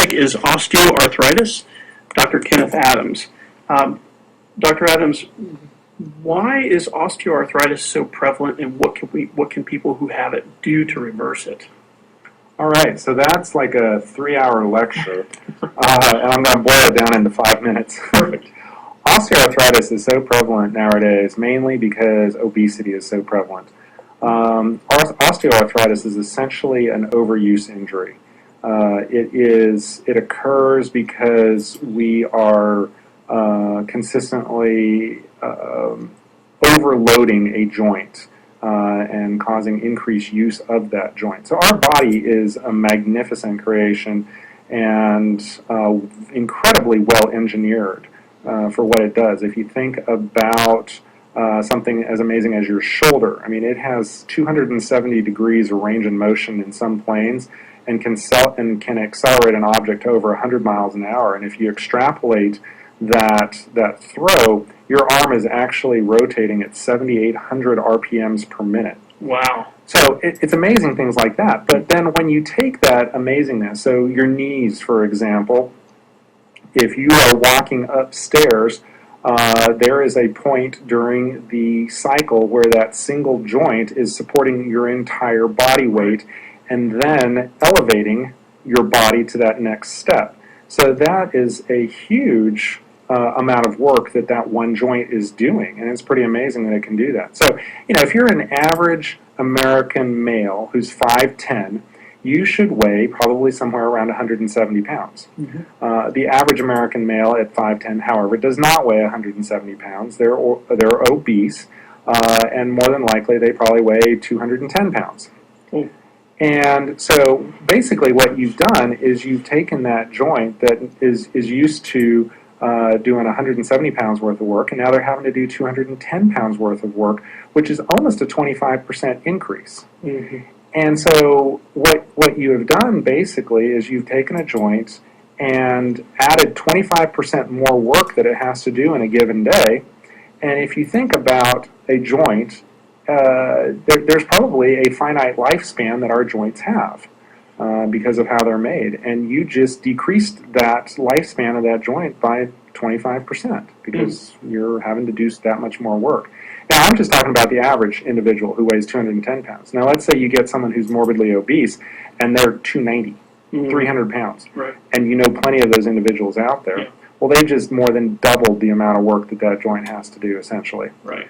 topic is osteoarthritis. Dr. Kenneth Adams. Dr. Adams, why is osteoarthritis so prevalent, and what can people who have it do to reverse it? All right, so that's like a 3-hour lecture, and I'm going to boil it down into 5 minutes. Perfect. Osteoarthritis is so prevalent nowadays, mainly because obesity is so prevalent. Osteoarthritis is essentially an overuse injury. It occurs because we are consistently overloading a joint and causing increased use of that joint. So our body is a magnificent creation and incredibly well engineered for what it does. If you think about something as amazing as your shoulder, I mean, it has 270 degrees of range of motion in some planes and can accelerate an object to over 100 miles an hour. And if you extrapolate that throw, your arm is actually rotating at 7,800 RPMs per minute. Wow. So it's amazing things like that. But then when you take that amazingness, so your knees, for example, if you are walking upstairs, there is a point during the cycle where that single joint is supporting your entire body weight and then elevating your body to that next step. So that is a huge amount of work that one joint is doing, and it's pretty amazing that it can do that. So, if you're an average American male who's 5'10", you should weigh probably somewhere around 170 pounds. Mm-hmm. The average American male at 5'10", however, does not weigh 170 pounds. They're obese, and more than likely they probably weigh 210 pounds. Mm. And so basically what you've done is you've taken that joint that is used to doing 170 pounds worth of work, and now they're having to do 210 pounds worth of work, which is almost a 25% increase. Mm-hmm. And so what you have done basically is you've taken a joint and added 25% more work that it has to do in a given day. And if you think about a joint, there's probably a finite lifespan that our joints have because of how they're made. And you just decreased that lifespan of that joint by 25% because you're having to do that much more work. Now, I'm just talking about the average individual who weighs 210 pounds. Now, let's say you get someone who's morbidly obese and they're 290, 300 pounds. Right. And you know plenty of those individuals out there. Yeah. Well, they just more than doubled the amount of work that joint has to do, essentially. Right.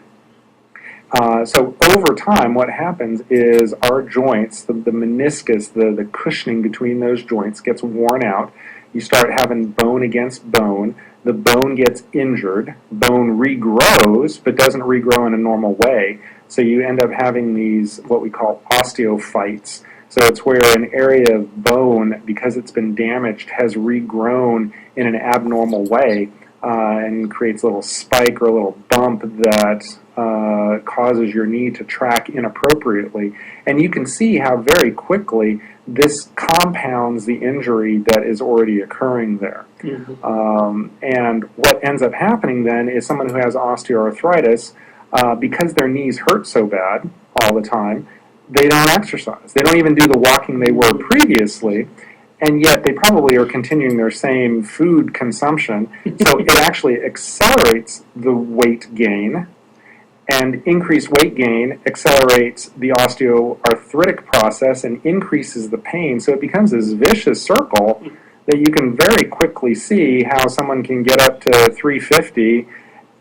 So over time, what happens is our joints, the meniscus, the cushioning between those joints gets worn out. You start having bone against bone. The bone gets injured. Bone regrows, but doesn't regrow in a normal way. So you end up having these, what we call osteophytes. So it's where an area of bone, because it's been damaged, has regrown in an abnormal way and creates a little spike or a little bump that causes your knee to track inappropriately. And you can see how very quickly this compounds the injury that is already occurring there. Mm-hmm. And what ends up happening then is someone who has osteoarthritis, because their knees hurt so bad all the time, they don't exercise. They don't even do the walking they were previously, and yet they probably are continuing their same food consumption. So it actually accelerates the weight gain, and increased weight gain accelerates the osteoarthritic process and increases the pain. So it becomes this vicious circle that you can very quickly see how someone can get up to 350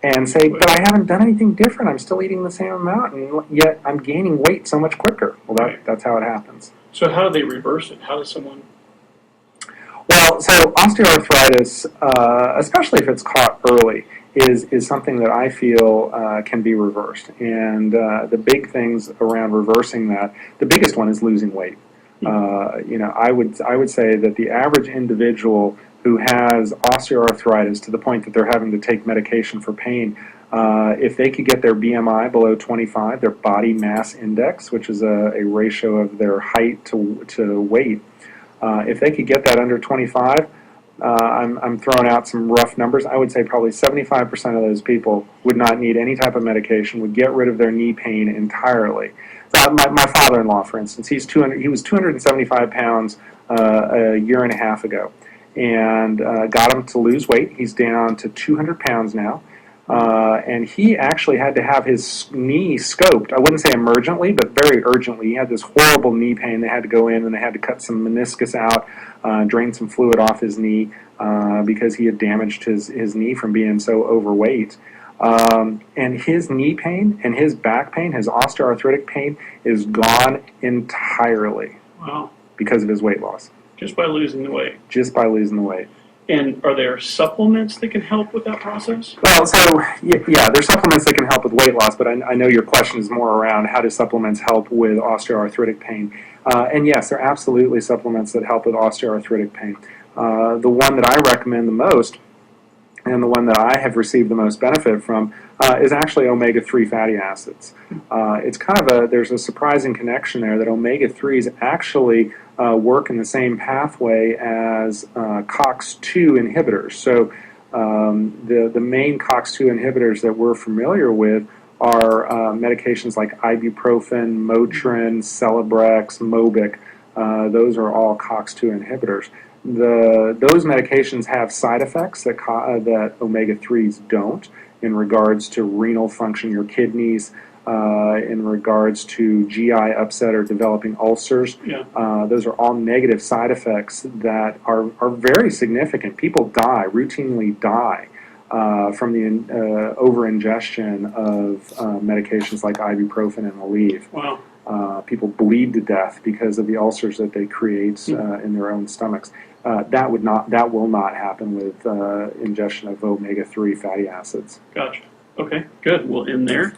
and say, but I haven't done anything different. I'm still eating the same amount, and yet I'm gaining weight so much quicker. Well, that's how it happens. So how do they reverse it? How does someone... Well, so osteoarthritis, especially if it's caught early, is something that I feel can be reversed. And the big things around reversing that, the biggest one is losing weight. I would say that the average individual who has osteoarthritis to the point that they're having to take medication for pain, if they could get their BMI below 25, their body mass index, which is a ratio of their height to weight, if they could get that under 25, I'm throwing out some rough numbers. I would say probably 75% of those people would not need any type of medication, would get rid of their knee pain entirely. My father-in-law, for instance, he was 275 pounds a year and a half ago. and got him to lose weight. He's down to 200 pounds now. And he actually had to have his knee scoped. I wouldn't say emergently, but very urgently. He had this horrible knee pain. They had to go in and they had to cut some meniscus out, drain some fluid off his knee because he had damaged his knee from being so overweight. And his knee pain and his back pain, his osteoarthritic pain, is gone entirely. Wow. Because of his weight loss. Just by losing the weight. Just by losing the weight. And are there supplements that can help with that process? Well, so yeah, there's supplements that can help with weight loss, but I know your question is more around how do supplements help with osteoarthritic pain. And yes, there are absolutely supplements that help with osteoarthritic pain. The one that I recommend the most, and the one that I have received the most benefit from, is actually omega-3 fatty acids. It's kind of there's a surprising connection there that omega-3s actually work in the same pathway as COX-2 inhibitors. So the main COX-2 inhibitors that we're familiar with are medications like ibuprofen, Motrin, Celebrex, Mobic. Those are all COX-2 inhibitors. Those medications have side effects that omega-3s don't, in regards to renal function, your kidneys, in regards to GI upset or developing ulcers. Yeah. Those are all negative side effects that are very significant. People routinely die from the over-ingestion of medications like ibuprofen and Aleve. Wow. People bleed to death because of the ulcers that they create in their own stomachs. That will not happen with ingestion of omega-3 fatty acids. Gotcha. Okay, good. We'll end there.